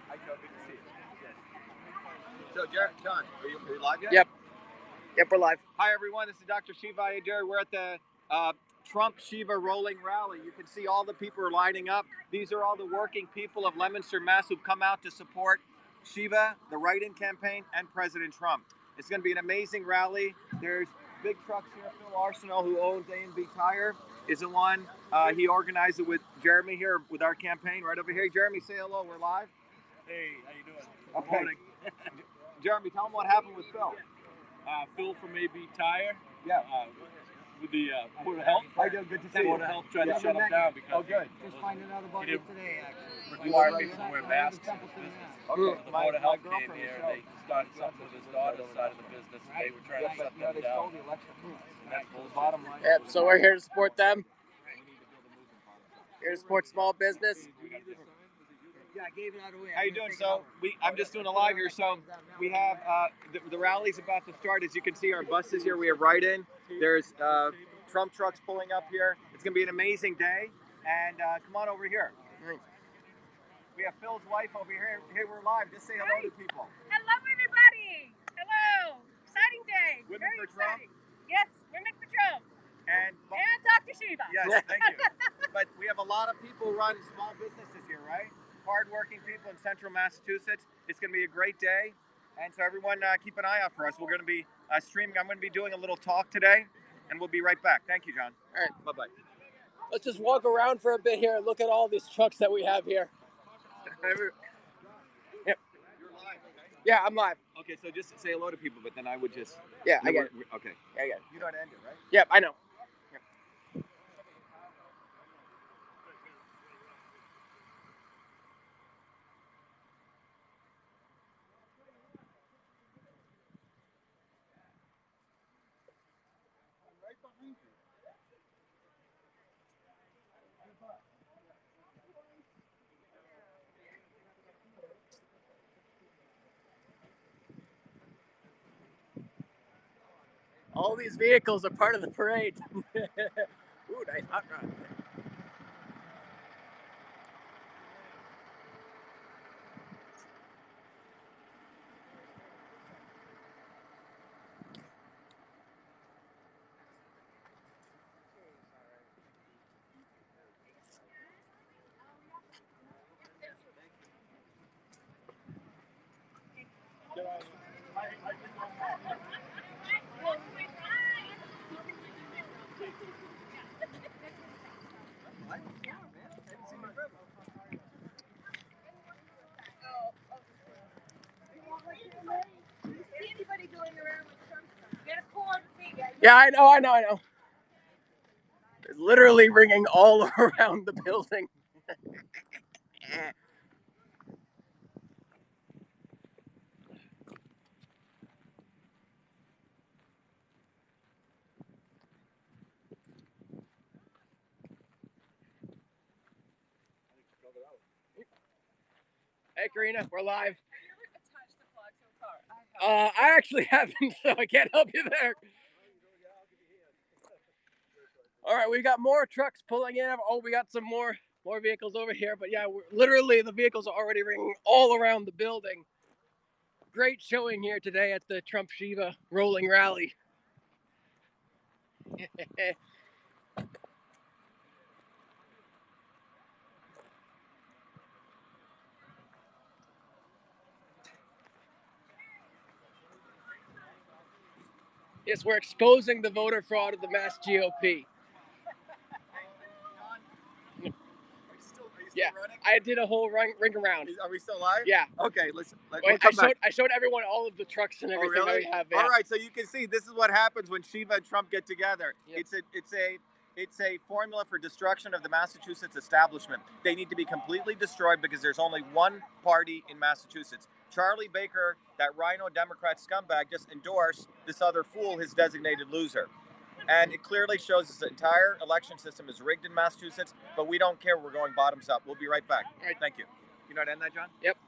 Hi, Joe. Good to see you. So, John, are you live yet? Yep, we're live. Hi, everyone. This is Dr.SHIVA. We're at the Trump-SHIVA rolling rally. You can see all the people are lining up. These are all the working people of Leominster, Mass. Who've come out to support Shiva, the write-in campaign, and President Trump. It's going to be an amazing rally. There's big trucks here. Phil Arsenal, who owns A&B Tire, is the one. He organized it with Jeremy here with our campaign right over here. Jeremy, say hello. We're live. Hey, how you doing? Okay. Good morning. Jeremy, tell them what happened with Phil. Phil from AB Tire. Yeah. With the Board of Health. Hi, good to see you. Board of Health tried to shut him down because good. Just finding out about it today, actually. required people to wear masks in his business. Okay. So the Board of Health came here and they started something with his daughter's side of the business. And they were trying to shut them down. And that's bullshit. line. Yep, so we're here to support them. Here to support small business. Yeah, I gave that away. How you doing? So I'm just doing a live here. So we have the rally's about to start. As you can see, our buses here. We have write-in. There's Trump trucks pulling up here. It's going to be an amazing day. And come on over here. We have Phil's wife over here. Hey, we're live. Just say hello to people. Hello, everybody. Hello. Exciting day. Women Very for Trump? exciting. Yes, Women for Trump. And Dr.SHIVA. yes, thank you. But we have a lot of people who run small businesses here, right? Hardworking people in central Massachusetts. It's going to be a great day. And so everyone keep an eye out for us. We're going to be streaming. I'm going to be doing a little talk today, and we'll be right back. Thank you, John. All right. Bye-bye. Let's just walk around for a bit here and look at all these trucks that we have here. Yep. You're live, okay? Yeah, I'm live. Okay, so just say hello to people, but then I would just... Yeah, I get it. Okay. Yeah, I get it. You know how to end it, right? Yep, I know. All these vehicles are part of the parade. Ooh, nice hot rod. Yeah, I know. It's literally ringing all around the building. Hey, Karina, we're live. I actually haven't, so I can't help you there. All right, we got more trucks pulling in. Oh, we got some more vehicles over here. But yeah, literally the vehicles are already ringing all around the building. Great showing here today at the Trump-SHIVA rolling rally. Yes, we're exposing the voter fraud of the Mass GOP. Yeah, running? I did a whole ring around. Are we still live? Yeah. Okay, listen. Wait, I showed everyone all of the trucks and everything that we have. Yeah. All right, so you can see this is what happens when Shiva and Trump get together. Yep. It's a formula for destruction of the Massachusetts establishment. They need to be completely destroyed because there's only one party in Massachusetts. Charlie Baker, that rhino Democrat scumbag, just endorsed this other fool, his designated loser. And it clearly shows this entire election system is rigged in Massachusetts, but we don't care. We're going bottoms up. We'll be right back. All right. Thank you. You know how to end that, John? Yep.